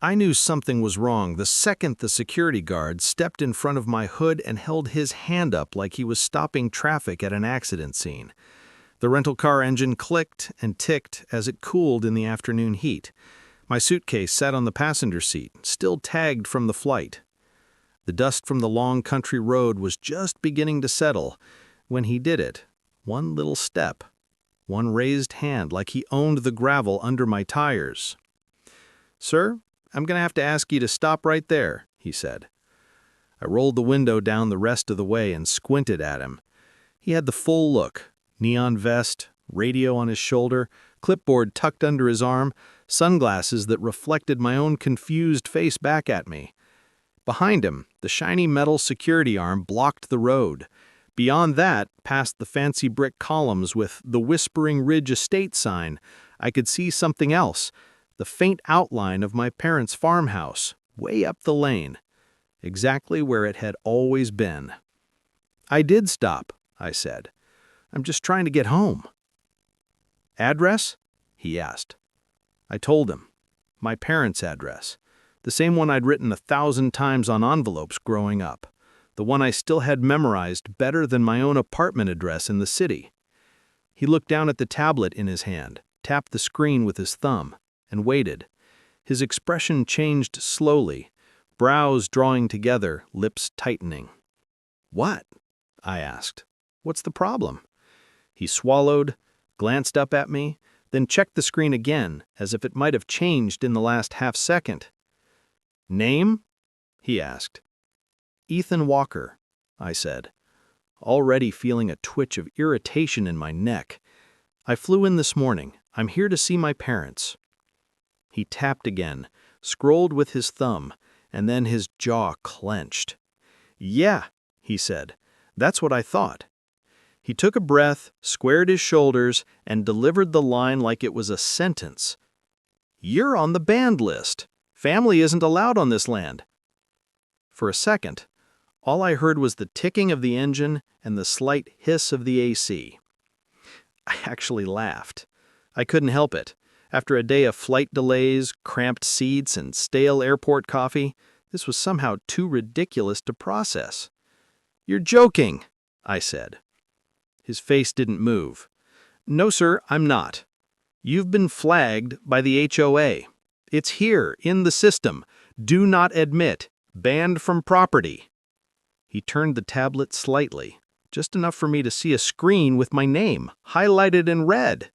I knew something was wrong the second the security guard stepped in front of my hood and held his hand up like he was stopping traffic at an accident scene. The rental car engine clicked and ticked as it cooled in the afternoon heat. My suitcase sat on the passenger seat, still tagged from the flight. The dust from the long country road was just beginning to settle when he did it. One little step, one raised hand like he owned the gravel under my tires. "Sir, I'm going to have to ask you to stop right there," he said. I rolled the window down the rest of the way and squinted at him. He had the full look: neon vest, radio on his shoulder, clipboard tucked under his arm, sunglasses that reflected my own confused face back at me. Behind him, the shiny metal security arm blocked the road. Beyond that, past the fancy brick columns with the Whispering Ridge Estate sign, I could see something else, the faint outline of my parents' farmhouse, way up the lane, exactly where it had always been. "I did stop," I said. "I'm just trying to get home." "Address?" he asked. I told him. My parents' address. The same one I'd written 1,000 times on envelopes growing up. The one I still had memorized better than my own apartment address in the city. He looked down at the tablet in his hand, tapped the screen with his thumb, and waited. His expression changed slowly, brows drawing together, lips tightening. "What?" I asked. "What's the problem?" He swallowed, glanced up at me, then checked the screen again, as if it might have changed in the last half-second. "Name?" he asked. "Ethan Walker," I said, already feeling a twitch of irritation in my neck. "I flew in this morning. I'm here to see my parents." He tapped again, scrolled with his thumb, and then his jaw clenched. "Yeah," he said, "that's what I thought." He took a breath, squared his shoulders, and delivered the line like it was a sentence. "You're on the banned list. Family isn't allowed on this land." For a second, all I heard was the ticking of the engine and the slight hiss of the AC. I actually laughed. I couldn't help it. After a day of flight delays, cramped seats, and stale airport coffee, this was somehow too ridiculous to process. "You're joking," I said. His face didn't move. "No, sir, I'm not. You've been flagged by the HOA. It's here, in the system. Do not admit. Banned from property." He turned the tablet slightly, just enough for me to see a screen with my name, highlighted in red.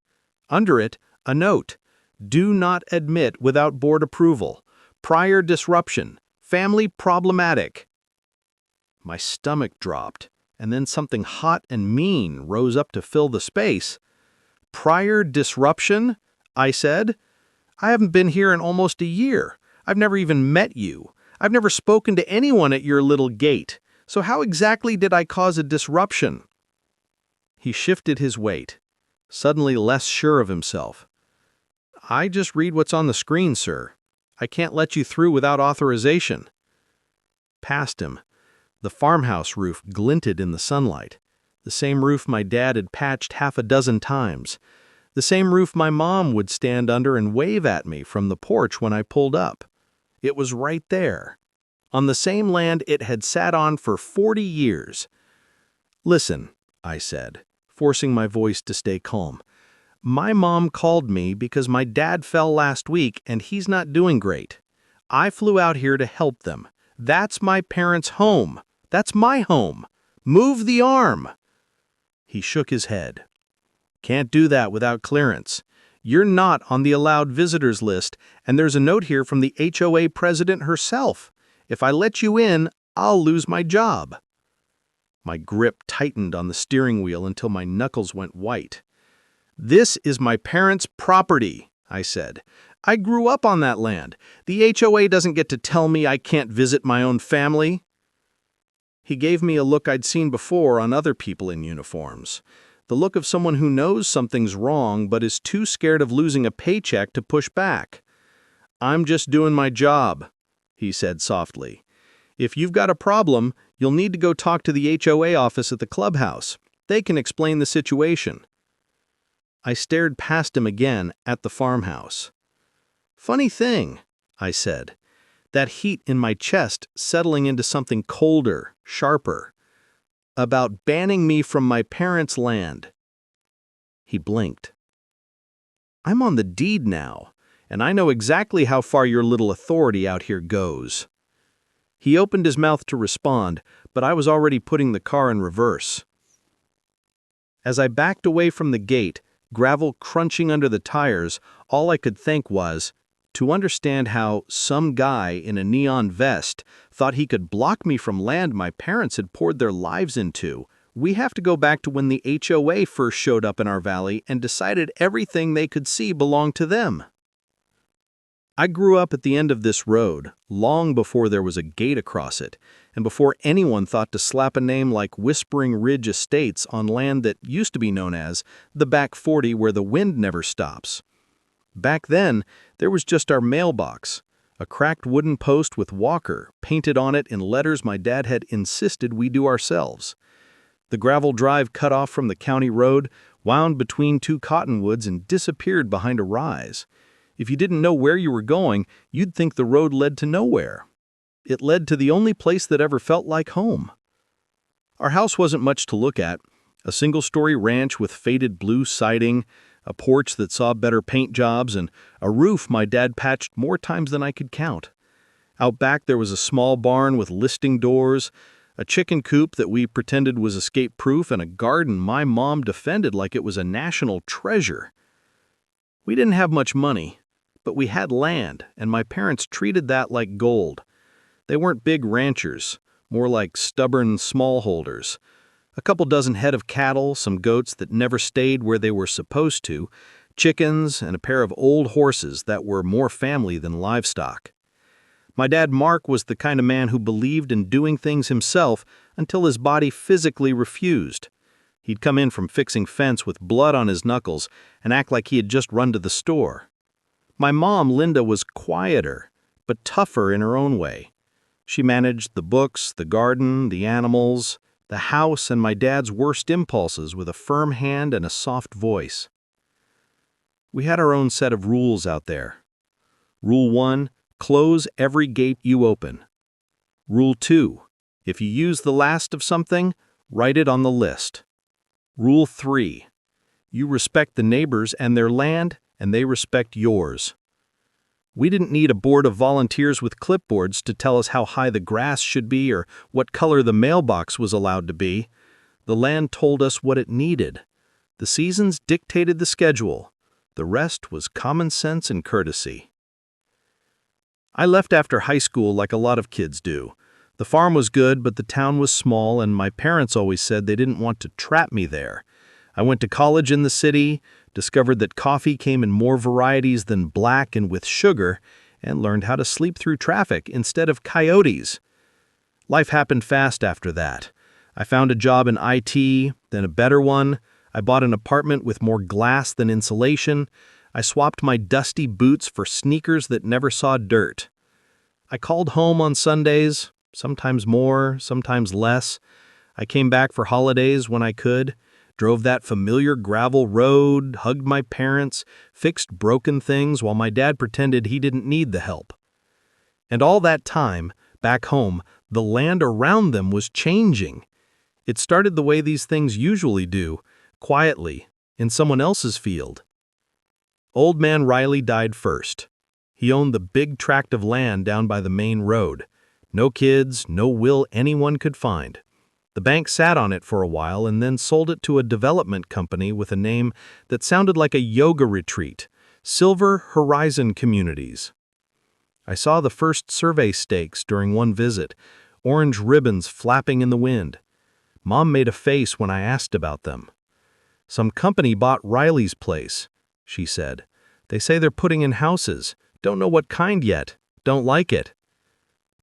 Under it, a note: "Do not admit without board approval. Prior disruption. Family problematic." My stomach dropped, and then something hot and mean rose up to fill the space. "Prior disruption?" I said. "I haven't been here in almost a year. I've never even met you. I've never spoken to anyone at your little gate. So how exactly did I cause a disruption?" He shifted his weight, suddenly less sure of himself. "I just read what's on the screen, sir. I can't let you through without authorization." Past him, the farmhouse roof glinted in the sunlight, the same roof my dad had patched half a dozen times, the same roof my mom would stand under and wave at me from the porch when I pulled up. It was right there, on the same land it had sat on for 40 years. "Listen," I said, forcing my voice to stay calm. "My mom called me because my dad fell last week and he's not doing great. I flew out here to help them. That's my parents' home. That's my home. Move the arm." He shook his head. "Can't do that without clearance. You're not on the allowed visitors list, and there's a note here from the HOA president herself. If I let you in, I'll lose my job." My grip tightened on the steering wheel until my knuckles went white. "This is my parents' property," I said. "I grew up on that land. The HOA doesn't get to tell me I can't visit my own family." He gave me a look I'd seen before on other people in uniforms. The look of someone who knows something's wrong but is too scared of losing a paycheck to push back. "I'm just doing my job," he said softly. "If you've got a problem, you'll need to go talk to the HOA office at the clubhouse. They can explain the situation." I stared past him again at the farmhouse. "Funny thing," I said, that heat in my chest settling into something colder, sharper. About banning me from my parents' land. He blinked. I'm on the deed now, and I know exactly how far your little authority out here goes. He opened his mouth to respond, but I was already putting the car in reverse. As I backed away from the gate, gravel crunching under the tires, all I could think was, to understand how some guy in a neon vest thought he could block me from land my parents had poured their lives into, we have to go back to when the HOA first showed up in our valley and decided everything they could see belonged to them. I grew up at the end of this road, long before there was a gate across it, and before anyone thought to slap a name like Whispering Ridge Estates on land that used to be known as the Back 40 where the wind never stops. Back then, there was just our mailbox, a cracked wooden post with Walker painted on it in letters my dad had insisted we do ourselves. The gravel drive cut off from the county road, wound between two cottonwoods and disappeared behind a rise. If you didn't know where you were going, you'd think the road led to nowhere. It led to the only place that ever felt like home. Our house wasn't much to look at, a single-story ranch with faded blue siding, a porch that saw better paint jobs, and a roof my dad patched more times than I could count. Out back there was a small barn with listing doors, a chicken coop that we pretended was escape-proof, and a garden my mom defended like it was a national treasure. We didn't have much money, but we had land, and my parents treated that like gold. They weren't big ranchers, more like stubborn smallholders. A couple dozen head of cattle, some goats that never stayed where they were supposed to, chickens, and a pair of old horses that were more family than livestock. My dad Mark was the kind of man who believed in doing things himself until his body physically refused. He'd come in from fixing fence with blood on his knuckles and act like he had just run to the store. My mom, Linda, was quieter, but tougher in her own way. She managed the books, the garden, the animals, the house, and my dad's worst impulses with a firm hand and a soft voice. We had our own set of rules out there. Rule 1, close every gate you open. Rule 2, if you use the last of something, write it on the list. Rule 3, you respect the neighbors and their land, and they respect yours. We didn't need a board of volunteers with clipboards to tell us how high the grass should be or what color the mailbox was allowed to be. The land told us what it needed. The seasons dictated the schedule. The rest was common sense and courtesy. I left after high school like a lot of kids do. The farm was good, but the town was small, and my parents always said they didn't want to trap me there. I went to college in the city, discovered that coffee came in more varieties than black and with sugar, and learned how to sleep through traffic instead of coyotes. Life happened fast after that. I found a job in IT, then a better one. I bought an apartment with more glass than insulation. I swapped my dusty boots for sneakers that never saw dirt. I called home on Sundays, sometimes more, sometimes less. I came back for holidays when I could. Drove that familiar gravel road, hugged my parents, fixed broken things while my dad pretended he didn't need the help. And all that time, back home, the land around them was changing. It started the way these things usually do, quietly, in someone else's field. Old man Riley died first. He owned the big tract of land down by the main road. No kids, no will anyone could find. The bank sat on it for a while and then sold it to a development company with a name that sounded like a yoga retreat, Silver Horizon Communities. I saw the first survey stakes during one visit, orange ribbons flapping in the wind. Mom made a face when I asked about them. Some company bought Riley's place, she said. They say they're putting in houses. Don't know what kind yet. Don't like it.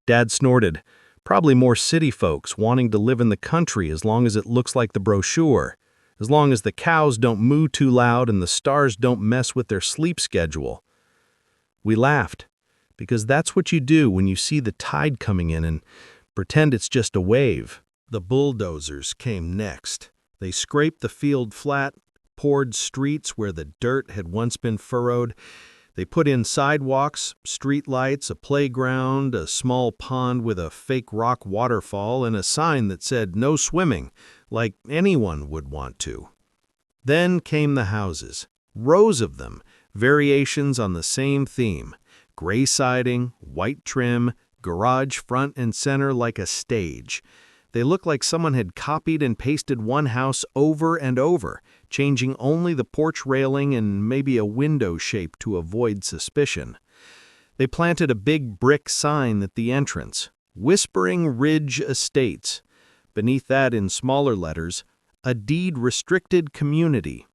Dad snorted. Probably more city folks wanting to live in the country as long as it looks like the brochure, as long as the cows don't moo too loud and the stars don't mess with their sleep schedule. We laughed, because that's what you do when you see the tide coming in and pretend it's just a wave. The bulldozers came next. They scraped the field flat, poured streets where the dirt had once been furrowed. They put in sidewalks, streetlights, a playground, a small pond with a fake rock waterfall, and a sign that said no swimming, like anyone would want to. Then came the houses, rows of them, variations on the same theme: gray siding, white trim, garage front and center like a stage. They looked like someone had copied and pasted one house over and over, changing only the porch railing and maybe a window shape to avoid suspicion. They planted a big brick sign at the entrance, Whispering Ridge Estates. Beneath that, in smaller letters, a deed-restricted community.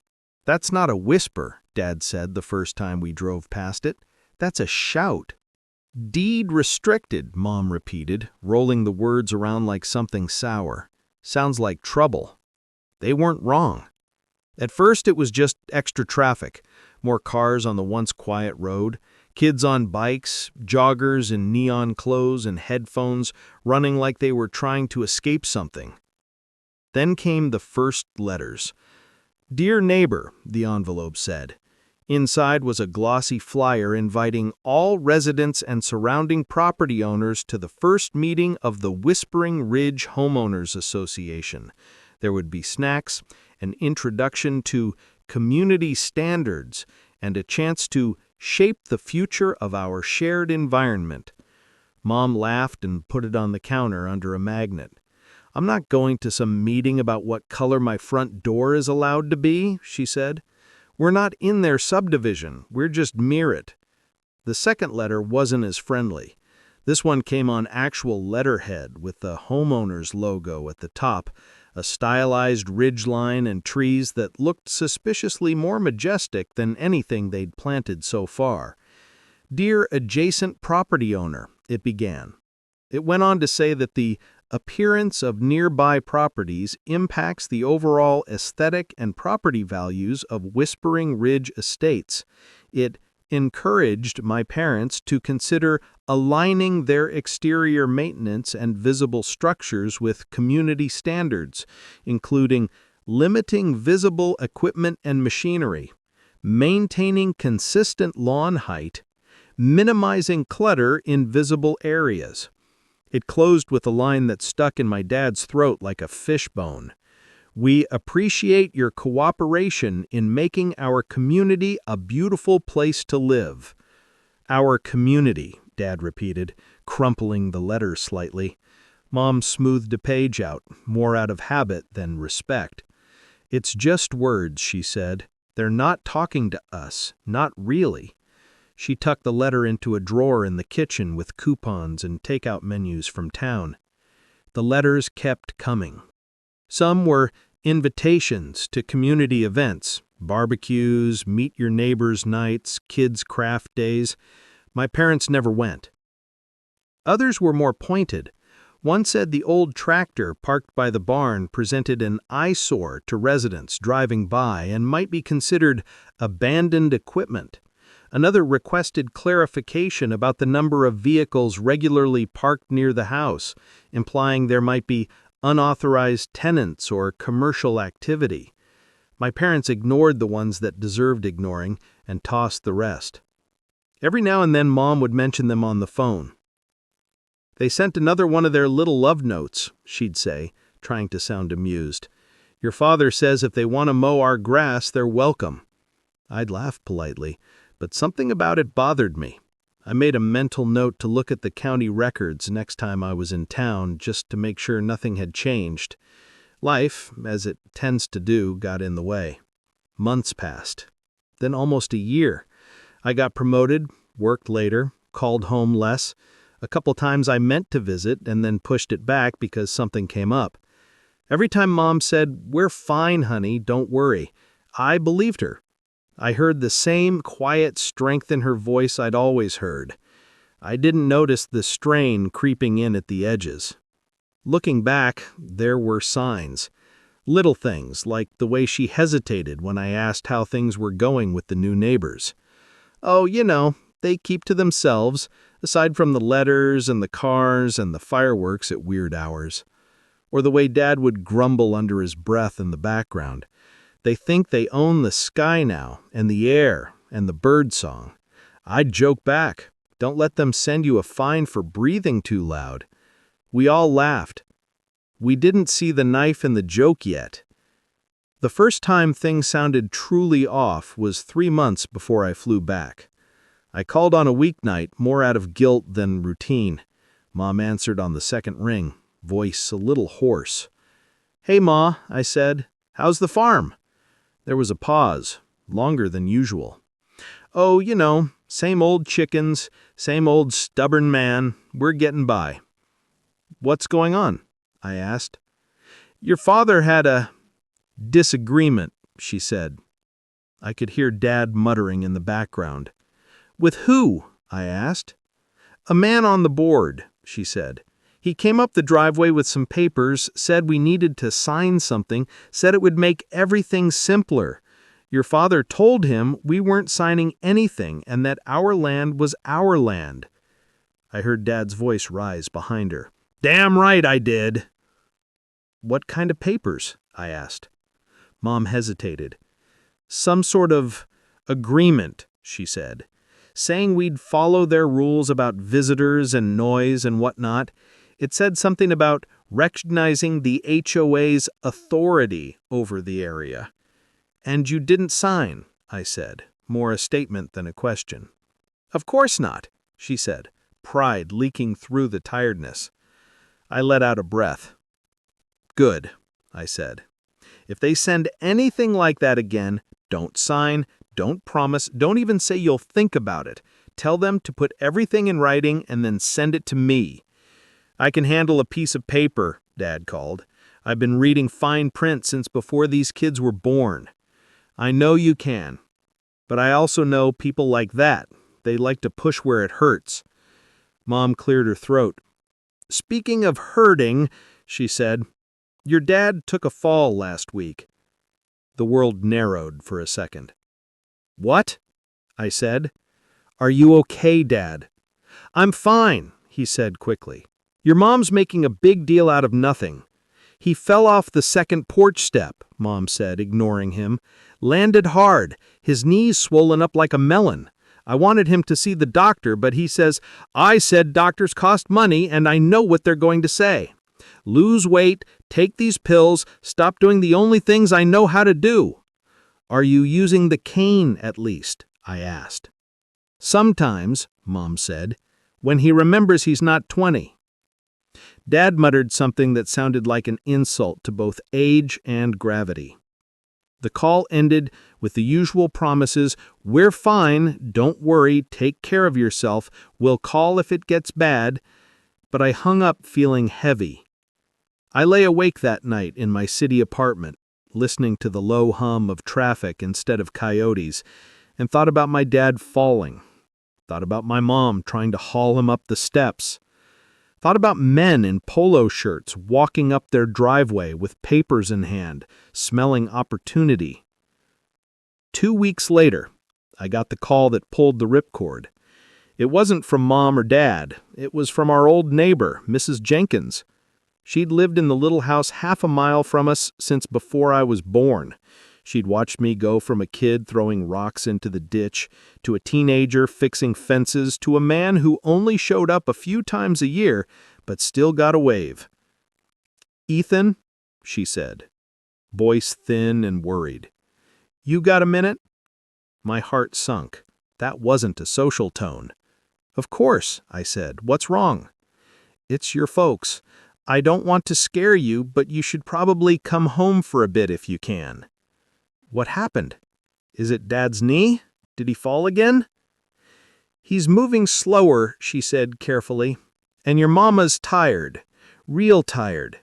"That's not a whisper," Dad said the first time we drove past it. "That's a shout." "Deed restricted," Mom repeated, rolling the words around like something sour. "Sounds like trouble." They weren't wrong. At first it was just extra traffic, more cars on the once quiet road, kids on bikes, joggers in neon clothes and headphones running like they were trying to escape something. Then came the first letters. "Dear neighbor," the envelope said. Inside was a glossy flyer inviting all residents and surrounding property owners to the first meeting of the Whispering Ridge Homeowners Association. There would be snacks, an introduction to community standards, and a chance to shape the future of our shared environment. Mom laughed and put it on the counter under a magnet. "I'm not going to some meeting about what color my front door is allowed to be," she said. "We're not in their subdivision, we're just near it." The second letter wasn't as friendly. This one came on actual letterhead with the homeowners logo at the top, a stylized ridgeline and trees that looked suspiciously more majestic than anything they'd planted so far. "Dear adjacent property owner," it began. It went on to say that the appearance of nearby properties impacts the overall aesthetic and property values of Whispering Ridge Estates. It encouraged my parents to consider aligning their exterior maintenance and visible structures with community standards, including limiting visible equipment and machinery, maintaining consistent lawn height, minimizing clutter in visible areas. It closed with a line that stuck in my dad's throat like a fishbone. "We appreciate your cooperation in making our community a beautiful place to live." "Our community," Dad repeated, crumpling the letter slightly. Mom smoothed a page out, more out of habit than respect. "It's just words," she said. "They're not talking to us, not really." She tucked the letter into a drawer in the kitchen with coupons and takeout menus from town. The letters kept coming. Some were invitations to community events, barbecues, meet your neighbors nights, kids' craft days. My parents never went. Others were more pointed. One said the old tractor parked by the barn presented an eyesore to residents driving by and might be considered abandoned equipment. Another requested clarification about the number of vehicles regularly parked near the house, implying there might be unauthorized tenants or commercial activity. My parents ignored the ones that deserved ignoring and tossed the rest. Every now and then Mom would mention them on the phone. "They sent another one of their little love notes," she'd say, trying to sound amused. "Your father says if they want to mow our grass, they're welcome." I'd laugh politely, but something about it bothered me. I made a mental note to look at the county records next time I was in town just to make sure nothing had changed. Life, as it tends to do, got in the way. Months passed. Then almost a year. I got promoted, worked later, called home less. A couple times I meant to visit and then pushed it back because something came up. Every time Mom said, "We're fine, honey, don't worry," I believed her. I heard the same quiet strength in her voice I'd always heard. I didn't notice the strain creeping in at the edges. Looking back, there were signs. Little things, like the way she hesitated when I asked how things were going with the new neighbors. "Oh, they keep to themselves, aside from the letters and the cars and the fireworks at weird hours." Or the way Dad would grumble under his breath in the background. "They think they own the sky now, and the air, and the bird song. I'd joke back, "Don't let them send you a fine for breathing too loud." We all laughed. We didn't see the knife in the joke yet. The first time things sounded truly off was 3 months before I flew back. I called on a weeknight, more out of guilt than routine. Mom answered on the second ring, voice a little hoarse. "Hey, Ma," I said. "How's the farm?" There was a pause, longer than usual. "Oh, same old chickens, same old stubborn man. We're getting by." "What's going on?" I asked. "Your father had a disagreement," she said. I could hear Dad muttering in the background. "With who?" I asked. "A man on the board," she said. "He came up the driveway with some papers, said we needed to sign something, said it would make everything simpler. Your father told him we weren't signing anything and that our land was our land." I heard Dad's voice rise behind her. "Damn right I did." "What kind of papers?" I asked. Mom hesitated. "Some sort of agreement," she said, "saying we'd follow their rules about visitors and noise and whatnot. It said something about recognizing the HOA's authority over the area." "And you didn't sign," I said, more a statement than a question. "Of course not," she said, pride leaking through the tiredness. I let out a breath. "Good," I said. "If they send anything like that again, don't sign, don't promise, don't even say you'll think about it. Tell them to put everything in writing and then send it to me." "I can handle a piece of paper," Dad called. "I've been reading fine print since before these kids were born." "I know you can. But I also know people like that. They like to push where it hurts." Mom cleared her throat. "Speaking of hurting," she said, "your dad took a fall last week." The world narrowed for a second. "What?" I said. "Are you okay, Dad?" "I'm fine," he said quickly. "Your mom's making a big deal out of nothing." "He fell off the second porch step," Mom said, ignoring him. "Landed hard, his knees swollen up like a melon. I wanted him to see the doctor, but he says, 'I said doctors cost money and I know what they're going to say. Lose weight, take these pills, stop doing the only things I know how to do.'" "Are you using the cane at least?" I asked. "Sometimes," Mom said, "when he remembers he's not 20. Dad muttered something that sounded like an insult to both age and gravity. The call ended with the usual promises, "We're fine, don't worry, take care of yourself, we'll call if it gets bad," but I hung up feeling heavy. I lay awake that night in my city apartment, listening to the low hum of traffic instead of coyotes, and thought about my dad falling, thought about my mom trying to haul him up the steps, thought about men in polo shirts walking up their driveway with papers in hand, smelling opportunity. 2 weeks later, I got the call that pulled the ripcord. It wasn't from Mom or Dad. It was from our old neighbor, Mrs. Jenkins. She'd lived in the little house half a mile from us since before I was born. She'd watched me go from a kid throwing rocks into the ditch, to a teenager fixing fences, to a man who only showed up a few times a year, but still got a wave. "Ethan," she said, voice thin and worried. "You got a minute?" My heart sunk. That wasn't a social tone. "Of course," I said. "What's wrong?" "It's your folks. I don't want to scare you, but you should probably come home for a bit if you can." "What happened? Is it Dad's knee? Did he fall again?" "He's moving slower," she said carefully. "And your mama's tired. Real tired.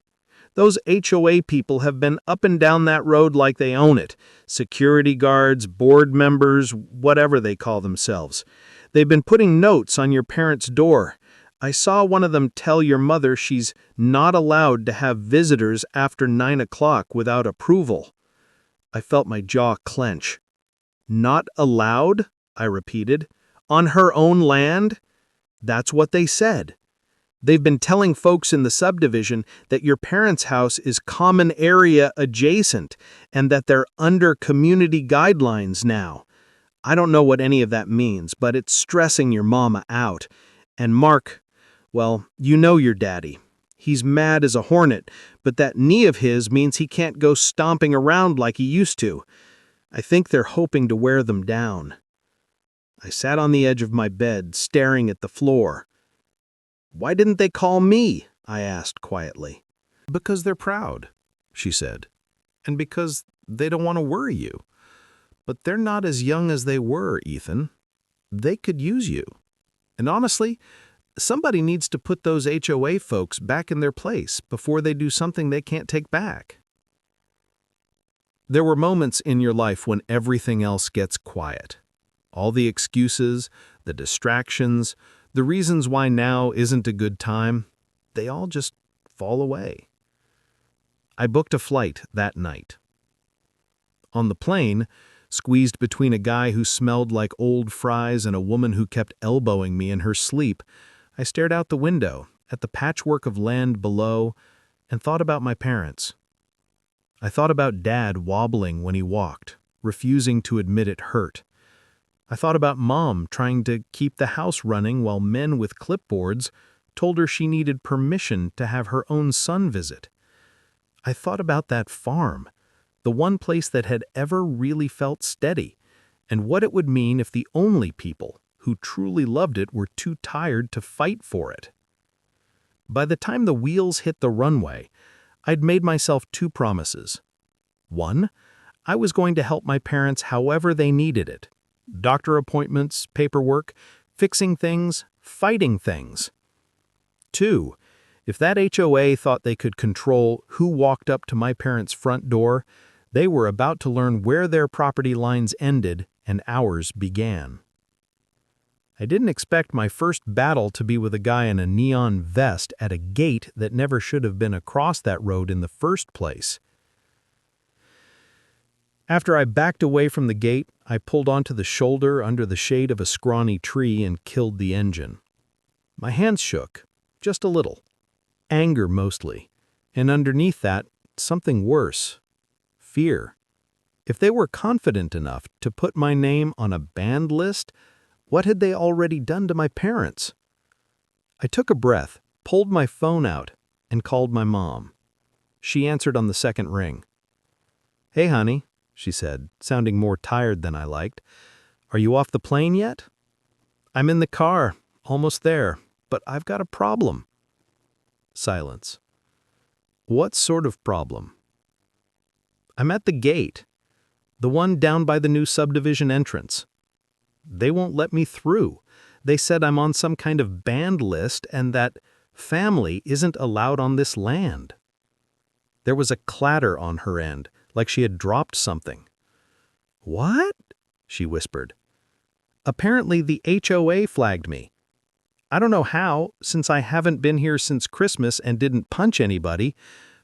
Those HOA people have been up and down that road like they own it. Security guards, board members, whatever they call themselves. They've been putting notes on your parents' door. I saw one of them tell your mother she's not allowed to have visitors after 9 o'clock without approval." I felt my jaw clench. "Not allowed?" I repeated. "On her own land?" "That's what they said. They've been telling folks in the subdivision that your parents' house is common area adjacent and that they're under community guidelines now. I don't know what any of that means, but it's stressing your mama out. And Mark, well, you know your daddy. He's mad as a hornet, but that knee of his means he can't go stomping around like he used to. I think they're hoping to wear them down. I sat on the edge of my bed, staring at the floor. Why didn't they call me? I asked quietly. Because they're proud, she said, and because they don't want to worry you. But they're not as young as they were, Ethan. They could use you. And honestly, somebody needs to put those HOA folks back in their place before they do something they can't take back. There were moments in your life when everything else gets quiet. All the excuses, the distractions, the reasons why now isn't a good time, they all just fall away. I booked a flight that night. On the plane, squeezed between a guy who smelled like old fries and a woman who kept elbowing me in her sleep, I stared out the window at the patchwork of land below and thought about my parents. I thought about Dad wobbling when he walked, refusing to admit it hurt. I thought about Mom trying to keep the house running while men with clipboards told her she needed permission to have her own son visit. I thought about that farm, the one place that had ever really felt steady, and what it would mean if the only people who truly loved it were too tired to fight for it. By the time the wheels hit the runway, I'd made myself two promises. One, I was going to help my parents however they needed it. Doctor appointments, paperwork, fixing things, fighting things. Two, if that HOA thought they could control who walked up to my parents' front door, they were about to learn where their property lines ended and ours began. I didn't expect my first battle to be with a guy in a neon vest at a gate that never should have been across that road in the first place. After I backed away from the gate, I pulled onto the shoulder under the shade of a scrawny tree and killed the engine. My hands shook, just a little. Anger mostly, and underneath that, something worse. Fear. If they were confident enough to put my name on a banned list, what had they already done to my parents? I took a breath, pulled my phone out, and called my mom. She answered on the second ring. "Hey, honey," she said, sounding more tired than I liked. "Are you off the plane yet?" "I'm in the car, almost there, but I've got a problem." Silence. "What sort of problem?" "I'm at the gate, the one down by the new subdivision entrance. They won't let me through. They said I'm on some kind of banned list and that family isn't allowed on this land." There was a clatter on her end, like she had dropped something. "What?" she whispered. "Apparently the HOA flagged me. I don't know how, since I haven't been here since Christmas and didn't punch anybody,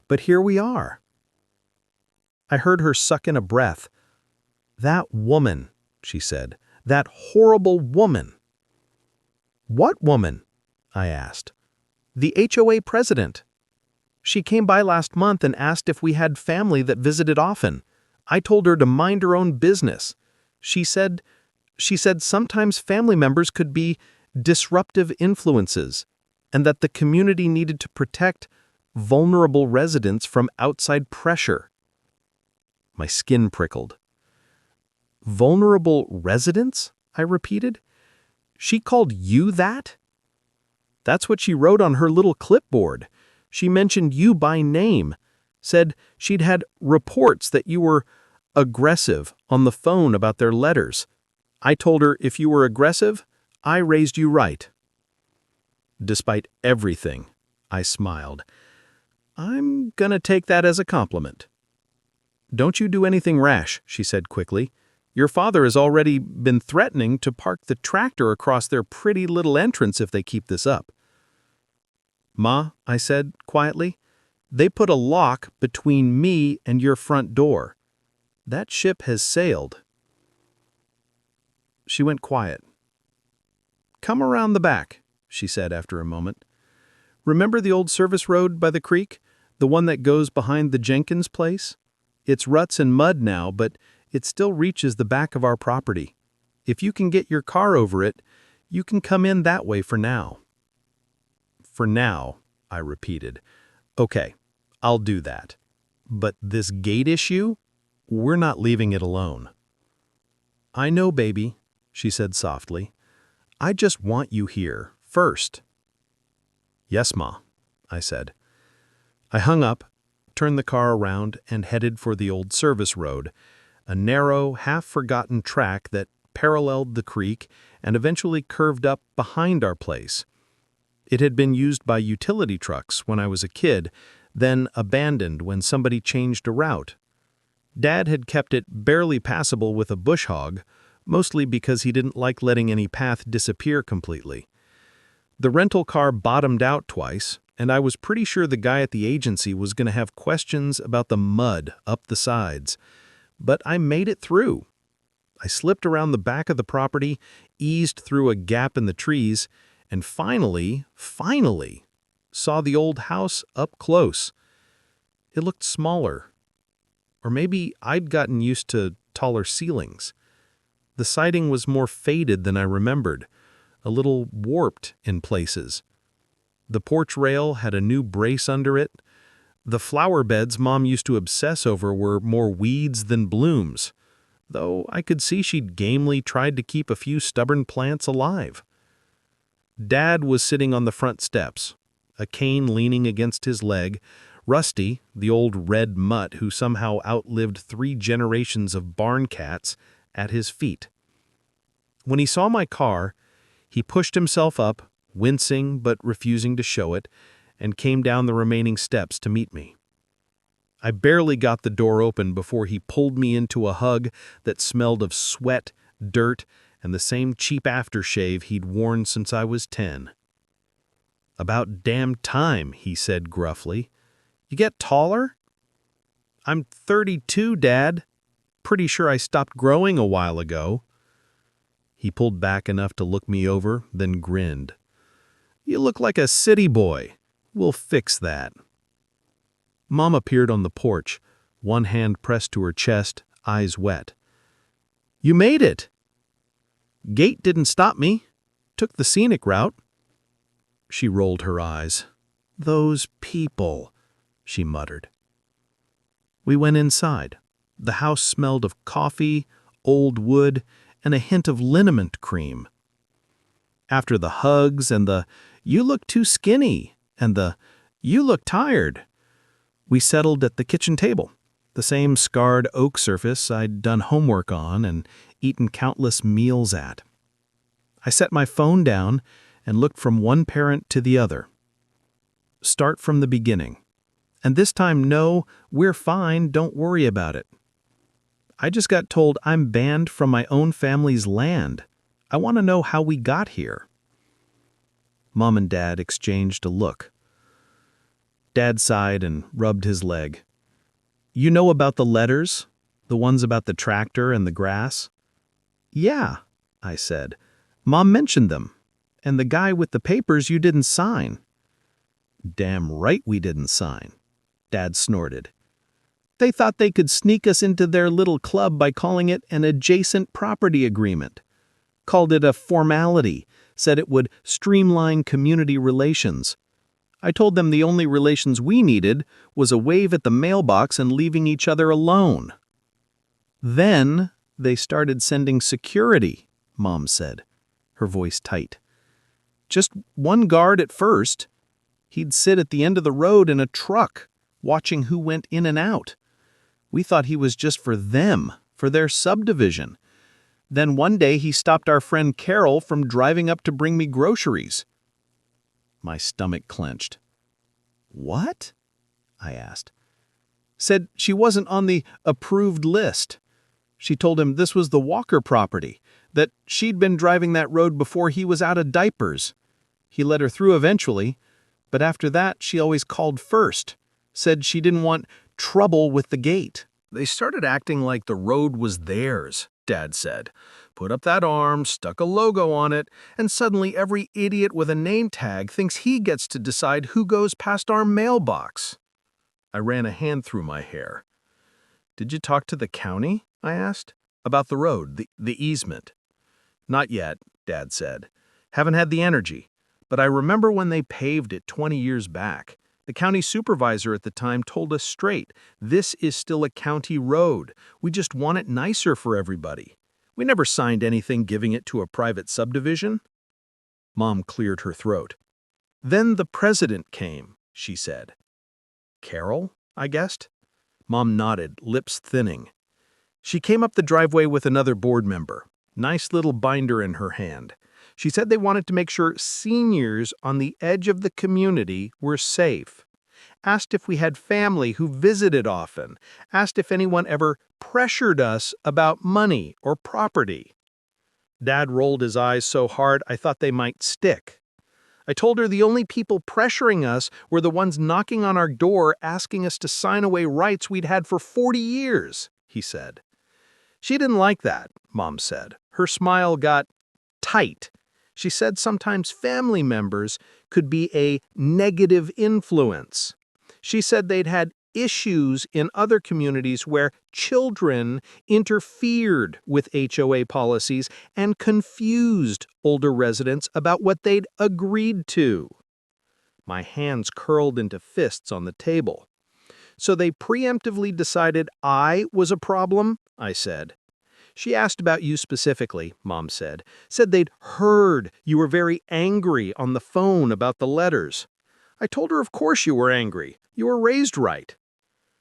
but here we are." I heard her suck in a breath. "That woman," she said. "That horrible woman." "What woman?" I asked. "The HOA president. She came by last month and asked if we had family that visited often. I told her to mind her own business. She said sometimes family members could be disruptive influences, and that the community needed to protect vulnerable residents from outside pressure." My skin prickled. "Vulnerable residents?" I repeated. "She called you that?" "That's what she wrote on her little clipboard. She mentioned you by name, said she'd had reports that you were aggressive on the phone about their letters. I told her if you were aggressive, I raised you right." Despite everything, I smiled. "I'm gonna take that as a compliment." "Don't you do anything rash," she said quickly. "Your father has already been threatening to park the tractor across their pretty little entrance if they keep this up." "Ma," I said quietly, "they put a lock between me and your front door. That ship has sailed." She went quiet. "Come around the back," she said after a moment. "Remember the old service road by the creek? The one that goes behind the Jenkins place? It's ruts and mud now, but it still reaches the back of our property. If you can get your car over it, you can come in that way for now." "For now," I repeated. "Okay, I'll do that. But this gate issue? We're not leaving it alone." "I know, baby," she said softly. "I just want you here, first." "Yes, Ma," I said. I hung up, turned the car around, and headed for the old service road, a narrow, half-forgotten track that paralleled the creek and eventually curved up behind our place. It had been used by utility trucks when I was a kid, then abandoned when somebody changed a route. Dad had kept it barely passable with a bush hog, mostly because he didn't like letting any path disappear completely. The rental car bottomed out twice, and I was pretty sure the guy at the agency was going to have questions about the mud up the sides. But I made it through. I slipped around the back of the property, eased through a gap in the trees, and finally saw the old house up close. It looked smaller. Or maybe I'd gotten used to taller ceilings. The siding was more faded than I remembered, a little warped in places. The porch rail had a new brace under it. The flower beds Mom used to obsess over were more weeds than blooms, though I could see she'd gamely tried to keep a few stubborn plants alive. Dad was sitting on the front steps, a cane leaning against his leg, Rusty, the old red mutt who somehow outlived 3 generations of barn cats, at his feet. When he saw my car, he pushed himself up, wincing but refusing to show it, and came down the remaining steps to meet me. I barely got the door open before he pulled me into a hug that smelled of sweat, dirt, and the same cheap aftershave he'd worn since I was 10. "About damn time," he said gruffly. "You get taller?" "I'm 32, Dad. Pretty sure I stopped growing a while ago." He pulled back enough to look me over, then grinned. "You look like a city boy. We'll fix that." Mom appeared on the porch, one hand pressed to her chest, eyes wet. "You made it." "Gate didn't stop me. Took the scenic route." She rolled her eyes. "Those people," she muttered. We went inside. The house smelled of coffee, old wood, and a hint of liniment cream. After the hugs and the "you look too skinny" and the "you look tired," we settled at the kitchen table, the same scarred oak surface I'd done homework on and eaten countless meals at. I set my phone down and looked from one parent to the other. Start from the beginning. And this time, no, we're fine, don't worry about it. I just got told I'm banned from my own family's land. I want to know how we got here. Mom and Dad exchanged a look. Dad sighed and rubbed his leg. "You know about the letters? The ones about the tractor and the grass?" "Yeah," I said. "Mom mentioned them. And the guy with the papers you didn't sign." "Damn right we didn't sign," Dad snorted. "They thought they could sneak us into their little club by calling it an adjacent property agreement. Called it a formality, said it would streamline community relations. I told them the only relations we needed was a wave at the mailbox and leaving each other alone." "Then they started sending security," Mom said, her voice tight. "Just one guard at first. He'd sit at the end of the road in a truck, watching who went in and out. We thought he was just for them, for their subdivision. Then one day he stopped our friend Carol from driving up to bring me groceries." My stomach clenched. "What?" I asked. "Said she wasn't on the approved list. She told him this was the Walker property, that she'd been driving that road before he was out of diapers. He let her through eventually, but after that she always called first. Said she didn't want trouble with the gate." "They started acting like the road was theirs," Dad said. "Put up that arm, stuck a logo on it, and suddenly every idiot with a name tag thinks he gets to decide who goes past our mailbox." I ran a hand through my hair. "Did you talk to the county?" I asked. "About the road, the easement?" Not yet, Dad said. Haven't had the energy. But I remember when they paved it 20 years back. The county supervisor at the time told us straight, this is still a county road. We just want it nicer for everybody. We never signed anything giving it to a private subdivision. Mom cleared her throat. Then the president came, she said. Carol, I guessed. Mom nodded, lips thinning. She came up the driveway with another board member. Nice little binder in her hand. She said they wanted to make sure seniors on the edge of the community were safe. Asked if we had family who visited often. Asked if anyone ever pressured us about money or property. Dad rolled his eyes so hard I thought they might stick. I told her the only people pressuring us were the ones knocking on our door asking us to sign away rights we'd had for 40 years, he said. She didn't like that, Mom said. Her smile got tight. She said sometimes family members could be a negative influence. She said they'd had issues in other communities where children interfered with HOA policies and confused older residents about what they'd agreed to. My hands curled into fists on the table. So they preemptively decided I was a problem, I said. She asked about you specifically, Mom said. Said they'd heard you were very angry on the phone about the letters. I told her of course you were angry. You were raised right.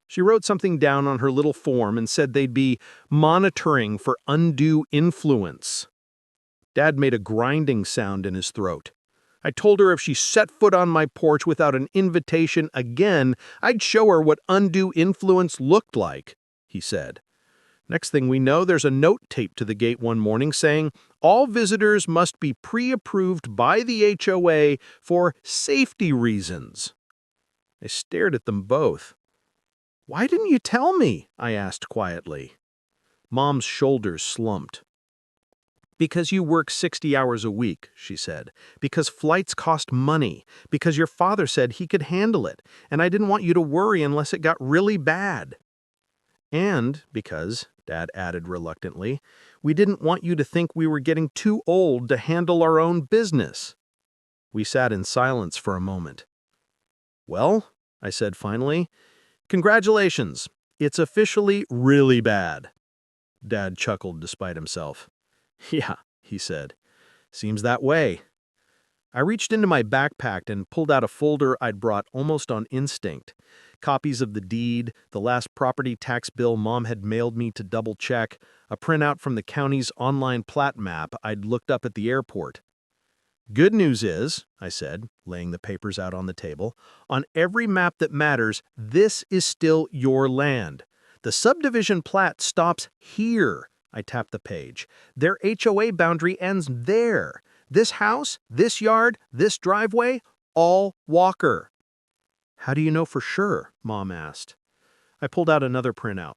She wrote something down on her little form and said they'd be monitoring for undue influence. Dad made a grinding sound in his throat. I told her if she set foot on my porch without an invitation again, I'd show her what undue influence looked like, he said. Next thing we know, there's a note taped to the gate one morning saying, all visitors must be pre-approved by the HOA for safety reasons. I stared at them both. Why didn't you tell me? I asked quietly. Mom's shoulders slumped. Because you work 60 hours a week, she said. Because flights cost money. Because your father said he could handle it, and I didn't want you to worry unless it got really bad. And because, Dad added reluctantly, we didn't want you to think we were getting too old to handle our own business. We sat in silence for a moment. Well, I said finally, congratulations. It's officially really bad. Dad chuckled despite himself. Yeah, he said. Seems that way. I reached into my backpack and pulled out a folder I'd brought almost on instinct. Copies of the deed, the last property tax bill Mom had mailed me to double-check, a printout from the county's online plat map I'd looked up at the airport. Good news is, I said, laying the papers out on the table, on every map that matters, this is still your land. The subdivision plat stops here. I tapped the page. Their HOA boundary ends there. This house, this yard, this driveway, all Walker. How do you know for sure? Mom asked. I pulled out another printout.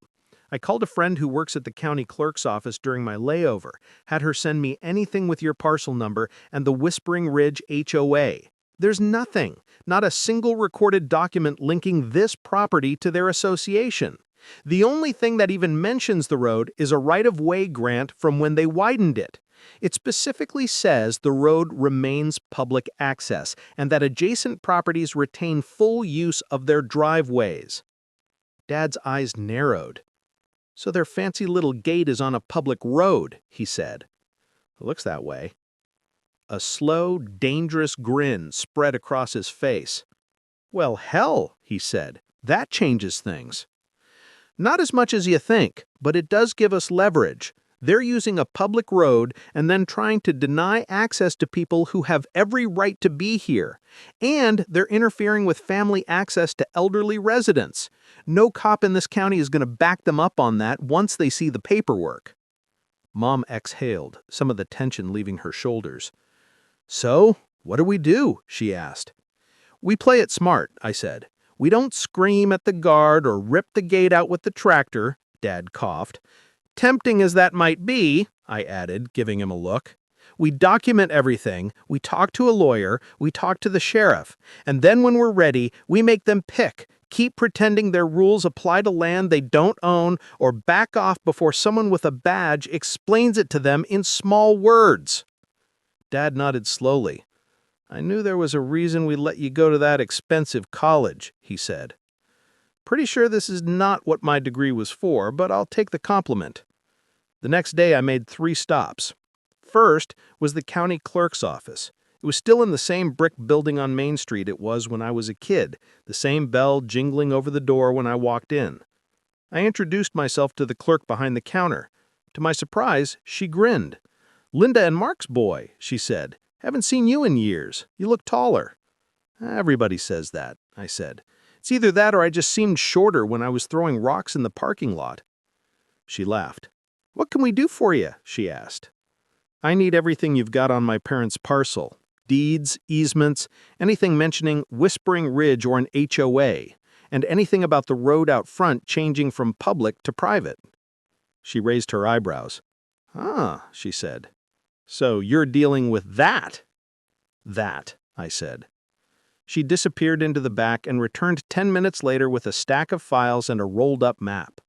I called a friend who works at the county clerk's office during my layover, had her send me anything with your parcel number and the Whispering Ridge HOA. There's nothing, not a single recorded document linking this property to their association. The only thing that even mentions the road is a right-of-way grant from when they widened it. It specifically says the road remains public access and that adjacent properties retain full use of their driveways. Dad's eyes narrowed. So their fancy little gate is on a public road, he said. It looks that way. A slow, dangerous grin spread across his face. Well, hell, he said. That changes things. Not as much as you think, but it does give us leverage. They're using a public road and then trying to deny access to people who have every right to be here. And they're interfering with family access to elderly residents. No cop in this county is going to back them up on that once they see the paperwork. Mom exhaled, some of the tension leaving her shoulders. So, what do we do? She asked. We play it smart, I said. We don't scream at the guard or rip the gate out with the tractor, Dad coughed. Tempting as that might be, I added, giving him a look. We document everything, we talk to a lawyer, we talk to the sheriff, and then when we're ready, we make them pick keep pretending their rules apply to land they don't own, or back off before someone with a badge explains it to them in small words." Dad nodded slowly. "I knew there was a reason we let you go to that expensive college," he said. "Pretty sure this is not what my degree was for, but I'll take the compliment." The next day I made 3 stops. First was the county clerk's office. It was still in the same brick building on Main Street it was when I was a kid, the same bell jingling over the door when I walked in. I introduced myself to the clerk behind the counter. To my surprise, she grinned. "Linda and Mark's boy," she said. "Haven't seen you in years. You look taller." "Everybody says that," I said. "It's either that or I just seemed shorter when I was throwing rocks in the parking lot." She laughed. "What can we do for you?" she asked. "I need everything you've got on my parents' parcel. Deeds, easements, anything mentioning Whispering Ridge or an HOA, and anything about the road out front changing from public to private." She raised her eyebrows. "Ah," she said. "So you're dealing with that?" "That," I said. She disappeared into the back and returned 10 minutes later with a stack of files and a rolled-up map.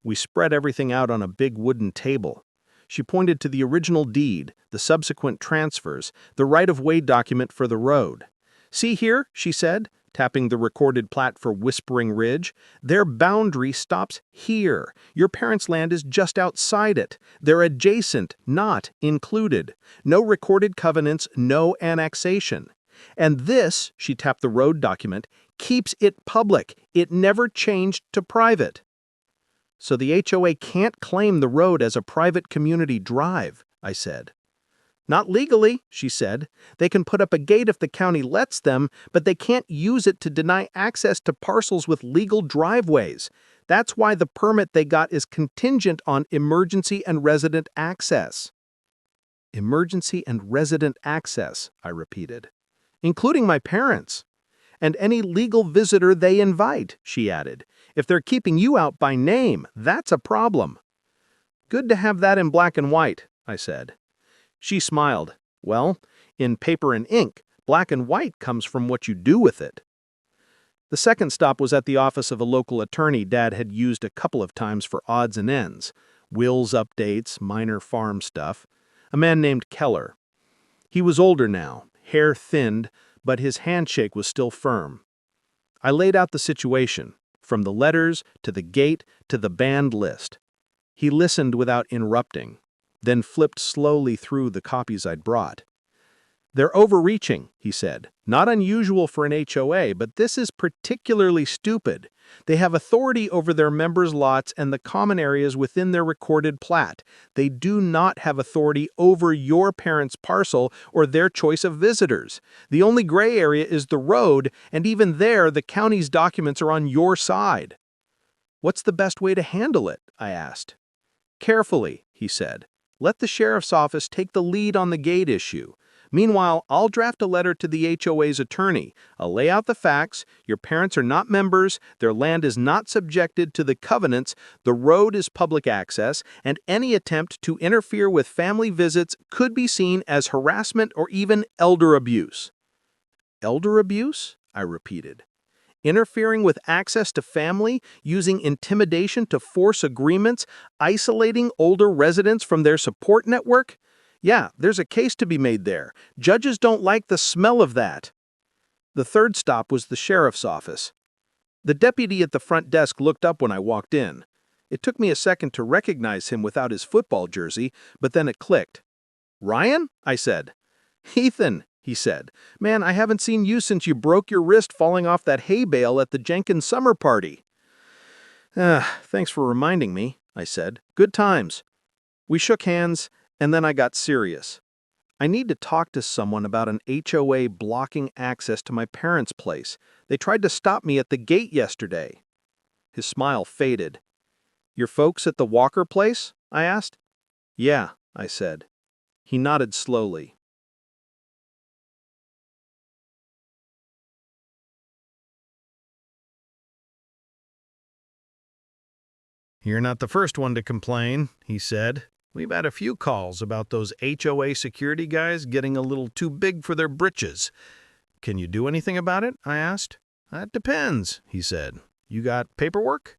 We spread everything out on a big wooden table. She pointed to the original deed, the subsequent transfers, the right-of-way document for the road. "See here," she said, tapping the recorded plat for Whispering Ridge. "Their boundary stops here. Your parents' land is just outside it. They're adjacent, not included. No recorded covenants, no annexation. And this," she tapped the road document, "keeps it public. It never changed to private." "So the HOA can't claim the road as a private community drive," I said. "Not legally," she said. "They can put up a gate if the county lets them, but they can't use it to deny access to parcels with legal driveways. That's why the permit they got is contingent on emergency and resident access." "Emergency and resident access," I repeated. "Including my parents. And any legal visitor they invite," she added. "If they're keeping you out by name, that's a problem." "Good to have that in black and white," I said. She smiled. "Well, in paper and ink, black and white comes from what you do with it." The second stop was at the office of a local attorney Dad had used a couple of times for odds and ends, wills updates, minor farm stuff. A man named Keller. He was older now, hair thinned, but his handshake was still firm. I laid out the situation, from the letters to the gate to the banned list. He listened without interrupting, then flipped slowly through the copies I'd brought. "They're overreaching," he said. "Not unusual for an HOA, but this is particularly stupid. They have authority over their members' lots and the common areas within their recorded plat. They do not have authority over your parents' parcel or their choice of visitors. The only gray area is the road, and even there the county's documents are on your side." "What's the best way to handle it?" I asked. "Carefully," he said. "Let the sheriff's office take the lead on the gate issue. Meanwhile, I'll draft a letter to the HOA's attorney. I'll lay out the facts. Your parents are not members, their land is not subjected to the covenants, the road is public access, and any attempt to interfere with family visits could be seen as harassment or even elder abuse." "Elder abuse?" I repeated. "Interfering with access to family, using intimidation to force agreements, isolating older residents from their support network? Yeah, there's a case to be made there. Judges don't like the smell of that." The third stop was the sheriff's office. The deputy at the front desk looked up when I walked in. It took me a second to recognize him without his football jersey, but then it clicked. "Ryan?" I said. "Ethan," he said. "Man, I haven't seen you since you broke your wrist falling off that hay bale at the Jenkins summer party." Thanks for reminding me," I said. "Good times." We shook hands, and then I got serious. "I need to talk to someone about an HOA blocking access to my parents' place. They tried to stop me at the gate yesterday." His smile faded. "Your folks at the Walker place?" I asked. "Yeah," I said. He nodded slowly. "You're not the first one to complain," he said. "We've had a few calls about those HOA security guys getting a little too big for their britches." "Can you do anything about it?" I asked. That depends, he said. You got paperwork?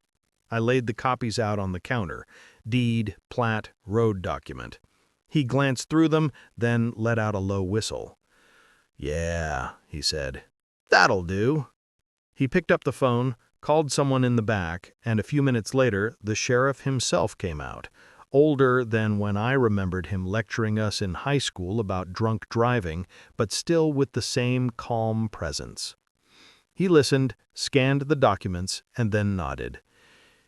I laid the copies out on the counter. Deed, plat, road document. He glanced through them, then let out a low whistle. Yeah, he said. That'll do. He picked up the phone, called someone in the back, and a few minutes later, the sheriff himself came out, older than when I remembered him lecturing us in high school about drunk driving, but still with the same calm presence. He listened, scanned the documents, and then nodded.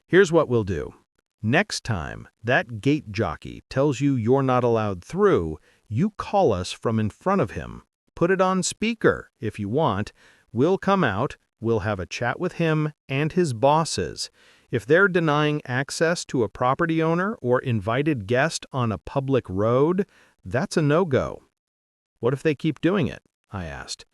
Here's what we'll do. Next time that gate jockey tells you you're not allowed through, you call us from in front of him. Put it on speaker if you want. We'll come out, we'll have a chat with him and his bosses. If they're denying access to a property owner or invited guest on a public road, that's a no-go. What if they keep doing it? I asked.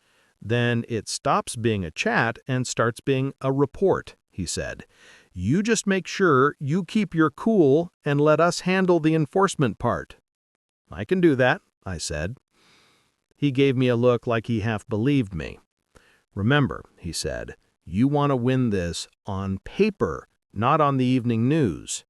Then it stops being a chat and starts being a report, he said. You just make sure you keep your cool and let us handle the enforcement part. I can do that, I said. He gave me a look like he half believed me. Remember, he said, you want to win this on paper, not on the evening news.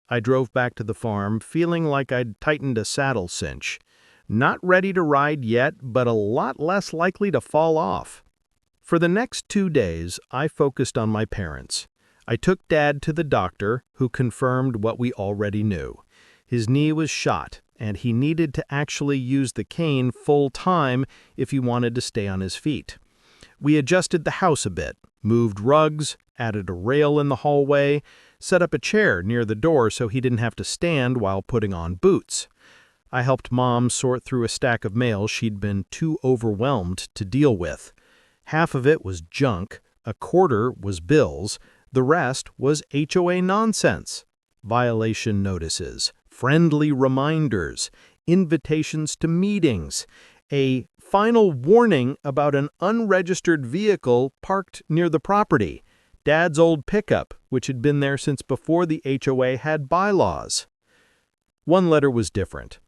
I drove back to the farm feeling like I'd tightened a saddle cinch. Not ready to ride yet, but a lot less likely to fall off. For the next 2 days, I focused on my parents. I took Dad to the doctor, who confirmed what we already knew. His knee was shot, and he needed to actually use the cane full time if he wanted to stay on his feet. We adjusted the house a bit, moved rugs, added a rail in the hallway, set up a chair near the door so he didn't have to stand while putting on boots. I helped Mom sort through a stack of mail she'd been too overwhelmed to deal with. Half of it was junk, a quarter was bills, the rest was HOA nonsense. Violation notices, friendly reminders, invitations to meetings, a final warning about an unregistered vehicle parked near the property, Dad's old pickup, which had been there since before the HOA had bylaws. One letter was different.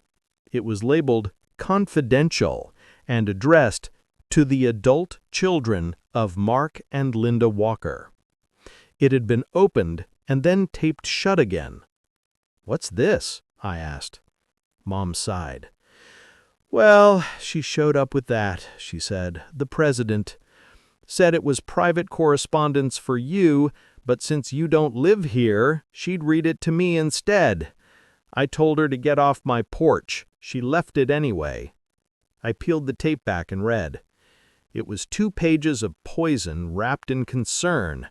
It was labeled confidential and addressed to the adult children of Mark and Linda Walker. It had been opened and then taped shut again. What's this? I asked. Mom sighed. Well, she showed up with that, she said. The president said it was private correspondence for you, but since you don't live here, she'd read it to me instead. I told her to get off my porch. She left it anyway. I peeled the tape back and read. It was 2 pages of poison wrapped in concern.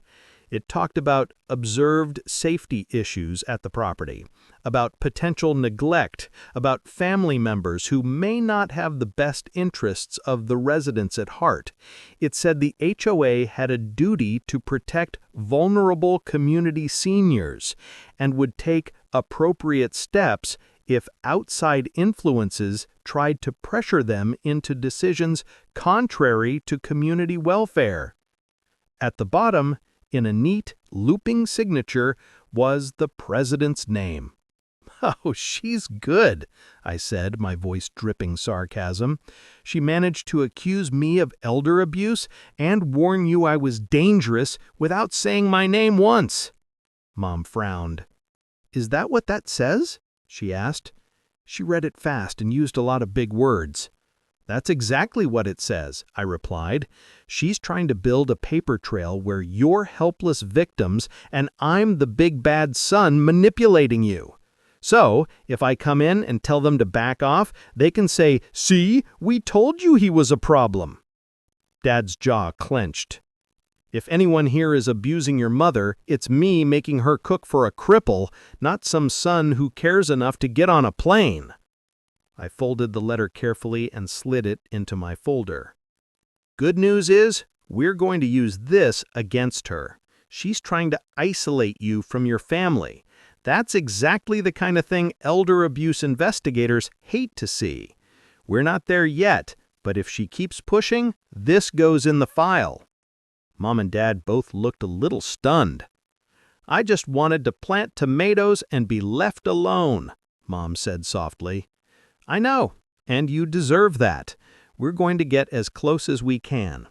It talked about observed safety issues at the property, about potential neglect, about family members who may not have the best interests of the residents at heart. It said the HOA had a duty to protect vulnerable community seniors and would take appropriate steps if outside influences tried to pressure them into decisions contrary to community welfare. At the bottom, in a neat, looping signature, was the president's name. Oh, she's good, I said, my voice dripping sarcasm. She managed to accuse me of elder abuse and warn you I was dangerous without saying my name once. Mom frowned. Is that what that says? She asked. She read it fast and used a lot of big words. That's exactly what it says, I replied. She's trying to build a paper trail where you're helpless victims and I'm the big bad son manipulating you. So, if I come in and tell them to back off, they can say, "See, we told you he was a problem." Dad's jaw clenched. If anyone here is abusing your mother, it's me making her cook for a cripple, not some son who cares enough to get on a plane. I folded the letter carefully and slid it into my folder. Good news is, we're going to use this against her. She's trying to isolate you from your family. That's exactly the kind of thing elder abuse investigators hate to see. We're not there yet, but if she keeps pushing, this goes in the file. Mom and Dad both looked a little stunned. I just wanted to plant tomatoes and be left alone, Mom said softly. I know, and you deserve that. We're going to get as close as we can.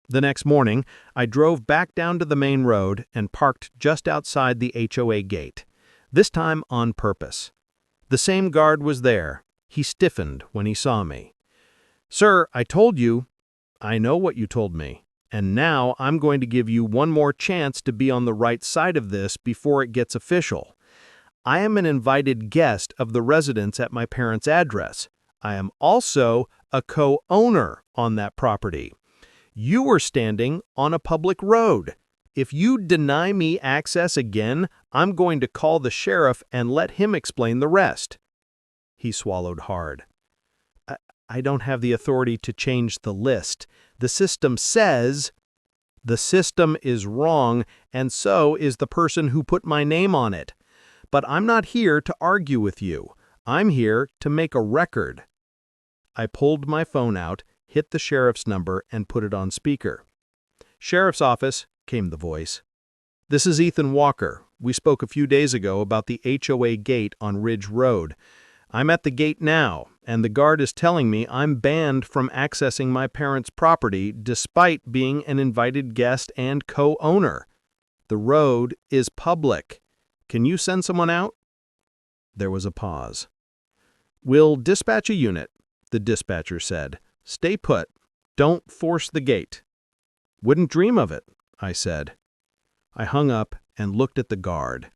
The next morning, I drove back down to the main road and parked just outside the HOA gate, this time on purpose. The same guard was there. He stiffened when he saw me. "Sir, I told you." "I know what you told me, and now I'm going to give you one more chance to be on the right side of this before it gets official. I am an invited guest of the residence at my parents' address. I am also a co-owner on that property. You are standing on a public road. If you deny me access again, I'm going to call the sheriff and let him explain the rest." He swallowed hard. I don't have the authority to change the list. The system says... The system is wrong, and so is the person who put my name on it. But I'm not here to argue with you. I'm here to make a record. I pulled my phone out, hit the sheriff's number, and put it on speaker. "Sheriff's office," came the voice. "This is Ethan Walker. We spoke a few days ago about the HOA gate on Ridge Road. I'm at the gate now, and the guard is telling me I'm banned from accessing my parents' property despite being an invited guest and co-owner. The road is public. Can you send someone out?" There was a pause. "We'll dispatch a unit," the dispatcher said. "Stay put. Don't force the gate." "Wouldn't dream of it," I said. I hung up and looked at the guard.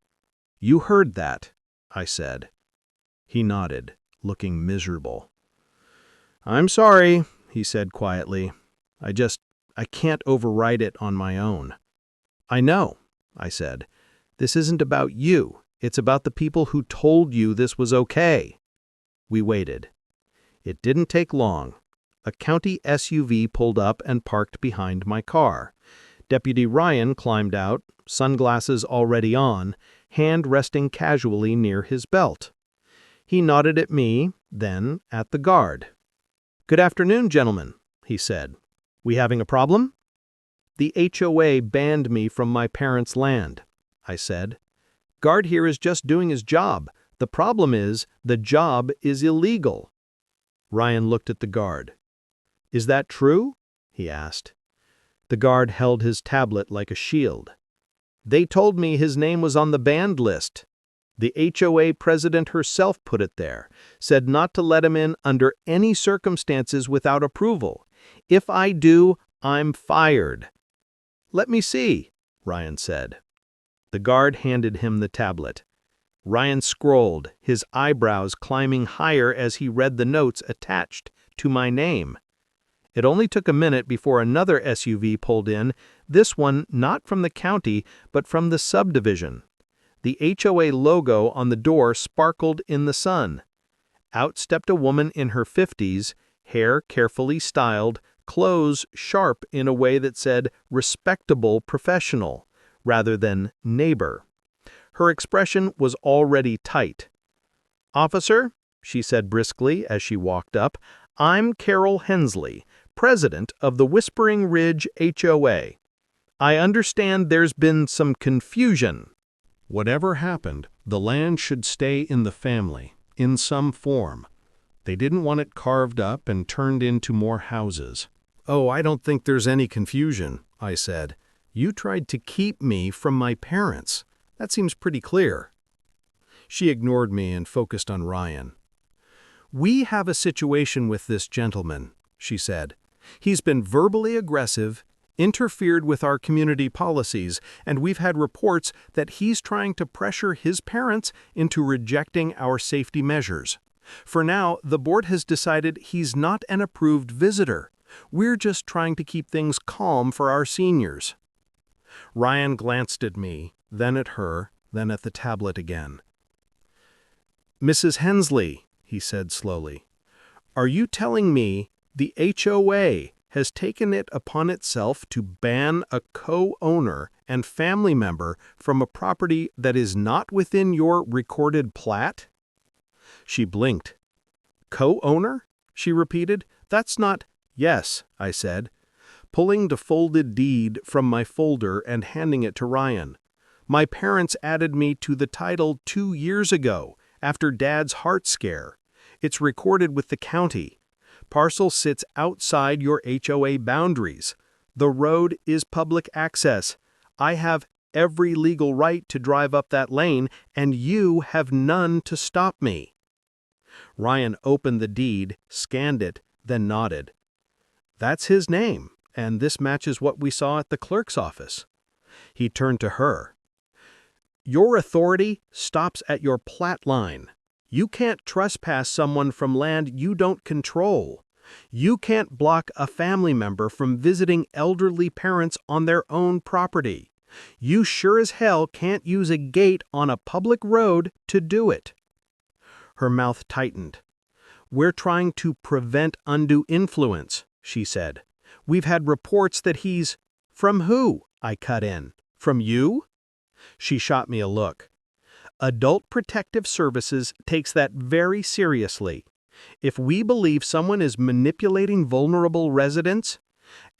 "You heard that," I said. He nodded, looking miserable. "I'm sorry," he said quietly. I can't override it on my own." "I know," I said. "This isn't about you. It's about the people who told you this was okay." We waited. It didn't take long. A county SUV pulled up and parked behind my car. Deputy Ryan climbed out, sunglasses already on, hand resting casually near his belt. He nodded at me, then at the guard. "Good afternoon, gentlemen," he said. "We having a problem?" "The HOA banned me from my parents' land," I said. "Guard here is just doing his job. The problem is, the job is illegal." Ryan looked at the guard. "Is that true?" he asked. The guard held his tablet like a shield. "They told me his name was on the banned list. The HOA president herself put it there, said not to let him in under any circumstances without approval. If I do, I'm fired." "Let me see," Ryan said. The guard handed him the tablet. Ryan scrolled, his eyebrows climbing higher as he read the notes attached to my name. It only took a minute before another SUV pulled in, this one not from the county, but from the subdivision. The HOA logo on the door sparkled in the sun. Out stepped a woman in her 50s, hair carefully styled, clothes sharp in a way that said respectable professional, rather than neighbor. Her expression was already tight. "Officer," she said briskly as she walked up, "I'm Carol Hensley, president of the Whispering Ridge HOA. I understand there's been some confusion." Whatever happened, the land should stay in the family, in some form. They didn't want it carved up and turned into more houses. "Oh, I don't think there's any confusion," I said. "You tried to keep me from my parents. That seems pretty clear." She ignored me and focused on Ryan. "We have a situation with this gentleman," she said. "He's been verbally aggressive, interfered with our community policies, and we've had reports that he's trying to pressure his parents into rejecting our safety measures. For now, the board has decided he's not an approved visitor. We're just trying to keep things calm for our seniors." Ryan glanced at me, then at her, then at the tablet again. "Mrs. Hensley," he said slowly, "are you telling me the HOA has taken it upon itself to ban a co-owner and family member from a property that is not within your recorded plat?" She blinked. "Co-owner?" she repeated. "That's not—" "Yes," I said, pulling the folded deed from my folder and handing it to Ryan. "My parents added me to the title 2 years ago, after Dad's heart scare. It's recorded with the county. Parcel sits outside your HOA boundaries. The road is public access. I have every legal right to drive up that lane, and you have none to stop me." Ryan opened the deed, scanned it, then nodded. "That's his name, and this matches what we saw at the clerk's office." He turned to her. "Your authority stops at your plat line. You can't trespass someone from land you don't control. You can't block a family member from visiting elderly parents on their own property. You sure as hell can't use a gate on a public road to do it." Her mouth tightened. "We're trying to prevent undue influence," she said. "We've had reports that he's—" "From who?" I cut in. "From you?" She shot me a look. "Adult Protective Services takes that very seriously. If we believe someone is manipulating vulnerable residents—"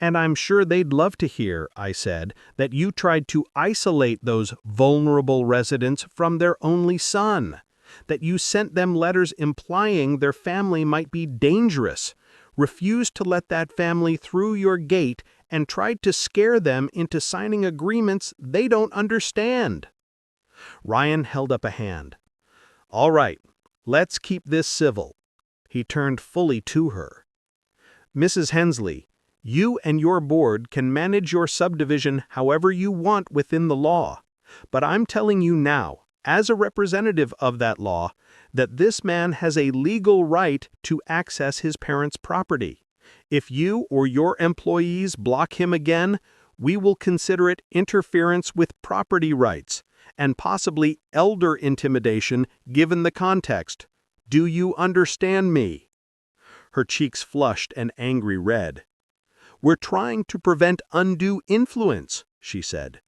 "And I'm sure they'd love to hear," I said, "that you tried to isolate those vulnerable residents from their only son, that you sent them letters implying their family might be dangerous, refused to let that family through your gate, and tried to scare them into signing agreements they don't understand." Ryan held up a hand. "All right, let's keep this civil." He turned fully to her. "Mrs. Hensley, you and your board can manage your subdivision however you want within the law, but I'm telling you now, as a representative of that law, that this man has a legal right to access his parents' property. If you or your employees block him again, we will consider it interference with property rights and possibly elder intimidation given the context. Do you understand me?" Her cheeks flushed an angry red. "We're trying to prevent undue influence," she said.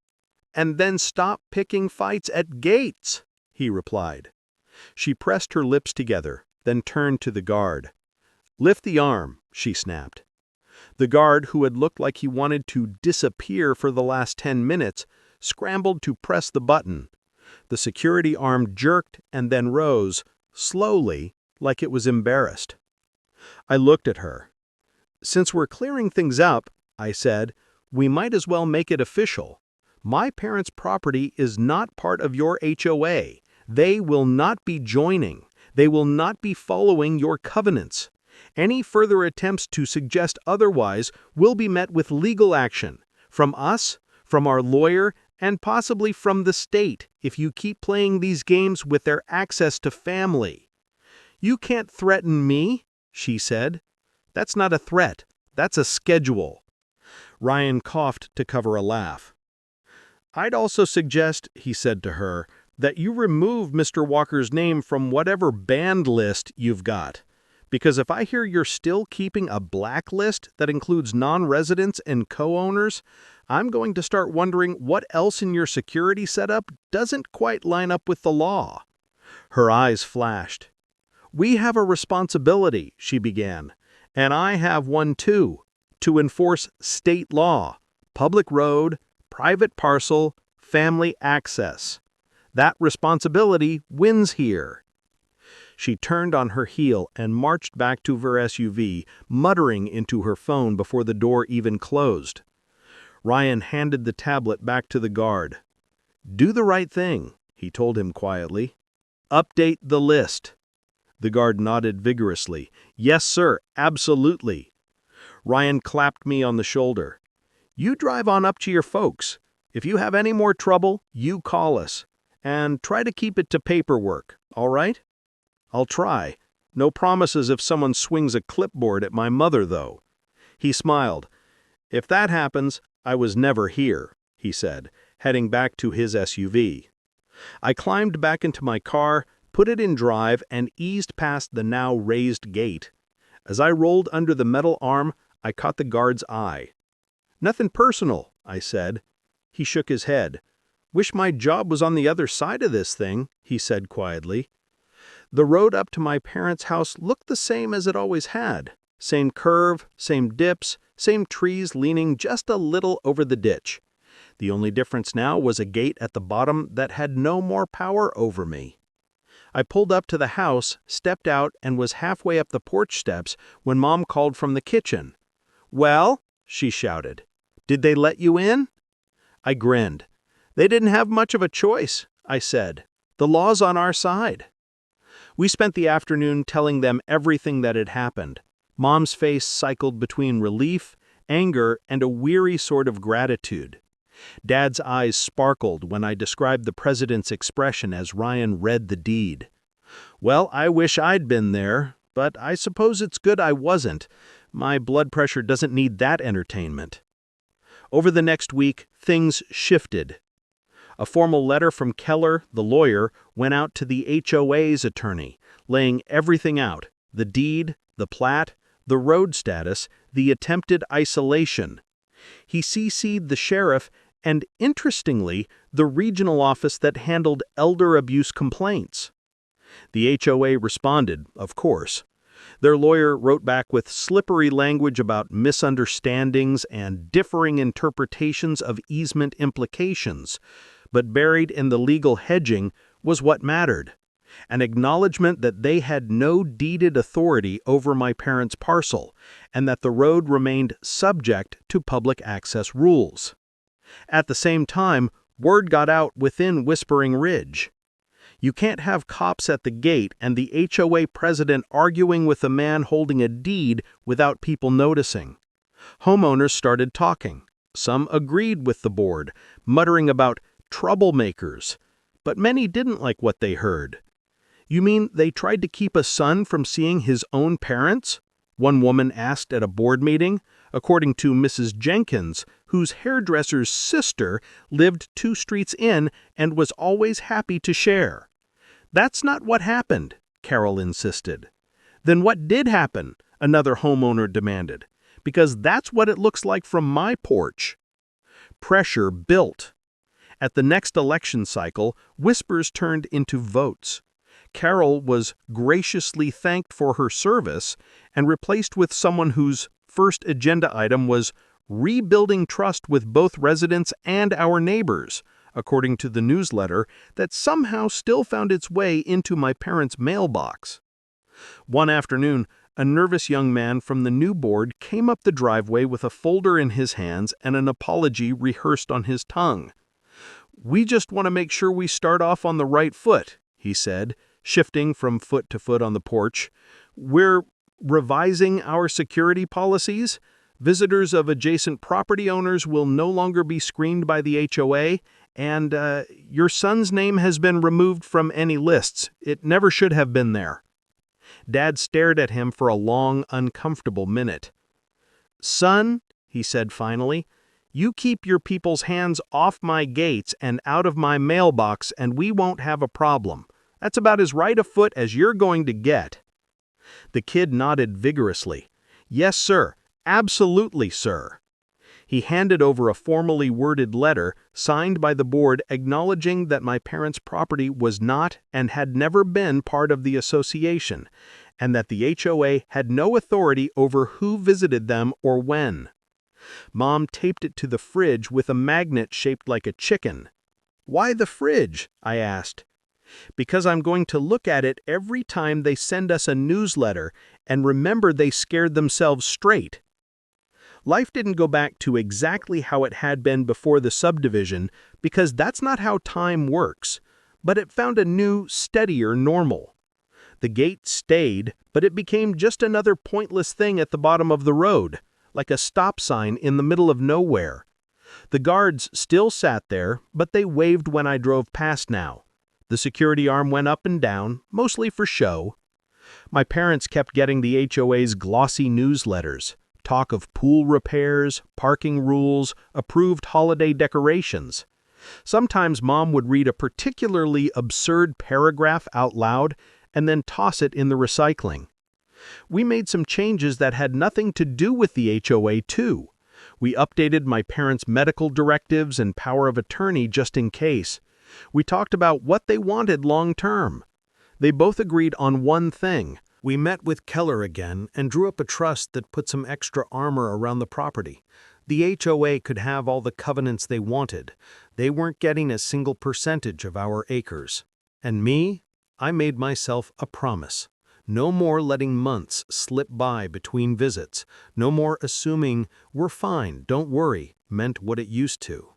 "And then stop picking fights at gates," he replied. She pressed her lips together, then turned to the guard. "Lift the arm," she snapped. The guard, who had looked like he wanted to disappear for the last 10 minutes, scrambled to press the button. The security arm jerked and then rose, slowly, like it was embarrassed. I looked at her. "Since we're clearing things up," I said, "we might as well make it official. My parents' property is not part of your HOA. They will not be joining. They will not be following your covenants. Any further attempts to suggest otherwise will be met with legal action, from us, from our lawyer, and possibly from the state if you keep playing these games with their access to family." "You can't threaten me," she said. "That's not a threat. That's a schedule." Ryan coughed to cover a laugh. "I'd also suggest," he said to her, "that you remove Mr. Walker's name from whatever banned list you've got. Because if I hear you're still keeping a blacklist that includes non-residents and co-owners, I'm going to start wondering what else in your security setup doesn't quite line up with the law." Her eyes flashed. "We have a responsibility," she began, "and I have one too, to enforce state law, public road, private parcel, family access. That responsibility wins here." She turned on her heel and marched back to her SUV, muttering into her phone before the door even closed. Ryan handed the tablet back to the guard. "Do the right thing," he told him quietly. "Update the list." The guard nodded vigorously. "Yes, sir, absolutely." Ryan clapped me on the shoulder. "You drive on up to your folks. If you have any more trouble, you call us. And try to keep it to paperwork, all right?" "I'll try. No promises if someone swings a clipboard at my mother, though." He smiled. "If that happens, I was never here," he said, heading back to his SUV. I climbed back into my car, put it in drive, and eased past the now raised gate. As I rolled under the metal arm, I caught the guard's eye. "Nothing personal," I said. He shook his head. "Wish my job was on the other side of this thing," he said quietly. The road up to my parents' house looked the same as it always had. Same curve, same dips, same trees leaning just a little over the ditch. The only difference now was a gate at the bottom that had no more power over me. I pulled up to the house, stepped out, and was halfway up the porch steps when Mom called from the kitchen. "Well," she shouted, Did they let you in? I grinned. They didn't have much of a choice, I said. The law's on our side. We spent the afternoon telling them everything that had happened. Mom's face cycled between relief, anger, and a weary sort of gratitude. Dad's eyes sparkled when I described the president's expression as Ryan read the deed. Well, I wish I'd been there, but I suppose it's good I wasn't. My blood pressure doesn't need that entertainment. Over the next week, things shifted. A formal letter from Keller, the lawyer, went out to the HOA's attorney, laying everything out: the deed, the plat, the road status, the attempted isolation. He CC'd the sheriff and, interestingly, the regional office that handled elder abuse complaints. The HOA responded, of course. Their lawyer wrote back with slippery language about misunderstandings and differing interpretations of easement implications, but buried in the legal hedging was what mattered: an acknowledgement that they had no deeded authority over my parents' parcel, and that the road remained subject to public access rules. At the same time, word got out within Whispering Ridge. You can't have cops at the gate and the HOA president arguing with a man holding a deed without people noticing. Homeowners started talking. Some agreed with the board, muttering about troublemakers, but many didn't like what they heard. You mean they tried to keep a son from seeing his own parents? One woman asked at a board meeting, according to Mrs. Jenkins, whose hairdresser's sister lived 2 streets in and was always happy to share. That's not what happened, Carol insisted. Then what did happen? Another homeowner demanded. Because that's what it looks like from my porch. Pressure built. At the next election cycle, whispers turned into votes. Carol was graciously thanked for her service and replaced with someone whose first agenda item was rebuilding trust with both residents and our neighbors, according to the newsletter that somehow still found its way into my parents' mailbox. One afternoon, a nervous young man from the new board came up the driveway with a folder in his hands and an apology rehearsed on his tongue. "We just want to make sure we start off on the right foot," he said, shifting from foot to foot on the porch. "We're revising our security policies. Visitors of adjacent property owners will no longer be screened by the HOA, and your son's name has been removed from any lists. It never should have been there." Dad stared at him for a long, uncomfortable minute. "Son," he said finally, "you keep your people's hands off my gates and out of my mailbox, and we won't have a problem. That's about as right a foot as you're going to get." The kid nodded vigorously. "Yes, sir. Absolutely, sir." He handed over a formally worded letter signed by the board acknowledging that my parents' property was not and had never been part of the association, and that the HOA had no authority over who visited them or when. Mom taped it to the fridge with a magnet shaped like a chicken. "Why the fridge?" I asked. "Because I'm going to look at it every time they send us a newsletter and remember they scared themselves straight." Life didn't go back to exactly how it had been before the subdivision, because that's not how time works, but it found a new, steadier normal. The gate stayed, but it became just another pointless thing at the bottom of the road, like a stop sign in the middle of nowhere. The guards still sat there, but they waved when I drove past now. The security arm went up and down, mostly for show. My parents kept getting the HOA's glossy newsletters. Talk of pool repairs, parking rules, approved holiday decorations. Sometimes Mom would read a particularly absurd paragraph out loud and then toss it in the recycling. We made some changes that had nothing to do with the HOA, too. We updated my parents' medical directives and power of attorney just in case. We talked about what they wanted long-term. They both agreed on one thing. We met with Keller again and drew up a trust that put some extra armor around the property. The HOA could have all the covenants they wanted. They weren't getting a single percentage of our acres. And me? I made myself a promise. No more letting months slip by between visits. No more assuming, "We're fine, don't worry. meant what it used to.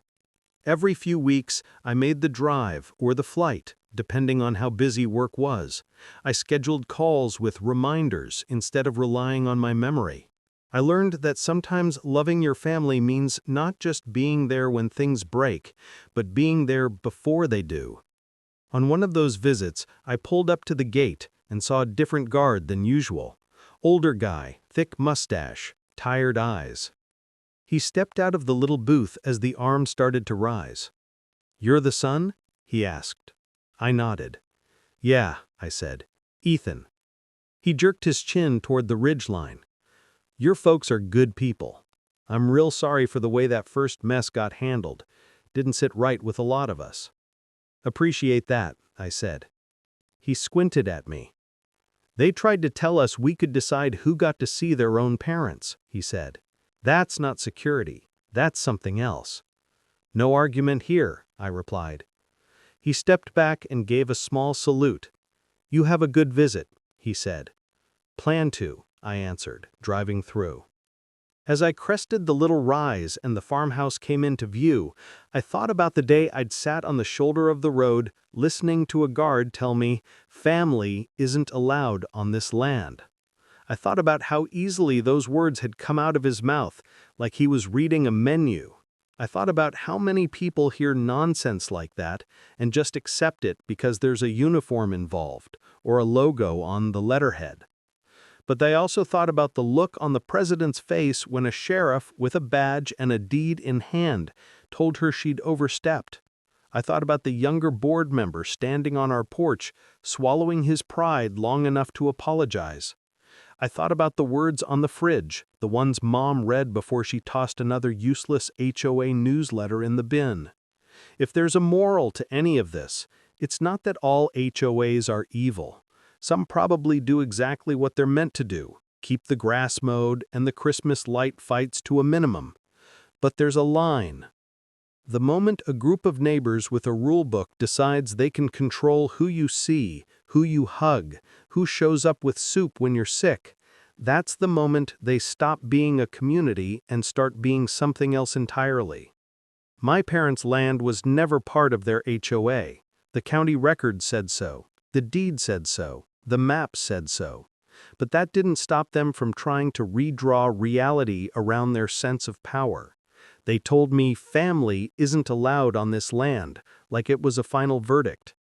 Every few weeks, I made the drive or the flight, depending on how busy work was. I scheduled calls with reminders instead of relying on my memory. I learned that sometimes loving your family means not just being there when things break, but being there before they do. On one of those visits, I pulled up to the gate and saw a different guard than usual. Older guy, thick mustache, tired eyes. He stepped out of the little booth as the arm started to rise. "You're the son?" he asked. I nodded. "Yeah," I said. "Ethan." He jerked his chin toward the ridge line. "Your folks are good people. I'm real sorry for the way that first mess got handled. Didn't sit right with a lot of us." "Appreciate that," I said. He squinted at me. "They tried to tell us we could decide who got to see their own parents," he said. "That's not security. That's something else." "No argument here," I replied. He stepped back and gave a small salute. "You have a good visit," he said. "Plan to," I answered, driving through. As I crested the little rise and the farmhouse came into view, I thought about the day I'd sat on the shoulder of the road listening to a guard tell me, "Family isn't allowed on this land." I thought about how easily those words had come out of his mouth, like he was reading a menu. I thought about how many people hear nonsense like that and just accept it because there's a uniform involved or a logo on the letterhead. But I also thought about the look on the president's face when a sheriff with a badge and a deed in hand told her she'd overstepped. I thought about the younger board member standing on our porch, swallowing his pride long enough to apologize. I thought about the words on the fridge, the ones Mom read before she tossed another useless HOA newsletter in the bin. If there's a moral to any of this, it's not that all HOAs are evil. Some probably do exactly what they're meant to do, keep the grass mowed and the Christmas light fights to a minimum. But there's a line. The moment a group of neighbors with a rule book decides they can control who you see, who you hug, who shows up with soup when you're sick, that's the moment they stop being a community and start being something else entirely. My parents' land was never part of their HOA. The county record said so. The deed said so. The map said so. But that didn't stop them from trying to redraw reality around their sense of power. They told me family isn't allowed on this land, like it was a final verdict.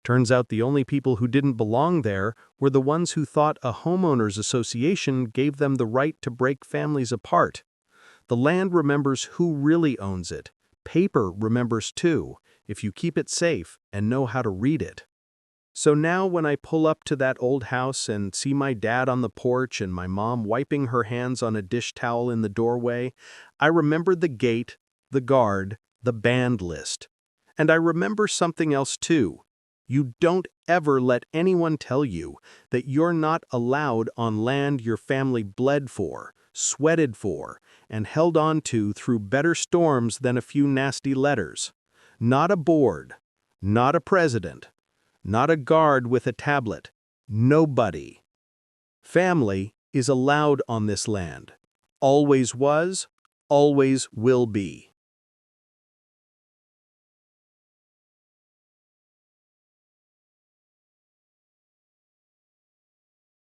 Turns out the only people who didn't belong there were the ones who thought a homeowners association gave them the right to break families apart. The land remembers who really owns it. Paper remembers too, if you keep it safe and know how to read it. So now when I pull up to that old house and see my dad on the porch and my mom wiping her hands on a dish towel in the doorway, I remember the gate, the guard, the band list. And I remember something else too. You don't ever let anyone tell you that you're not allowed on land your family bled for, sweated for, and held on to through better storms than a few nasty letters. Not a board, not a president, not a guard with a tablet. Nobody. Family is allowed on this land. Always was, always will be.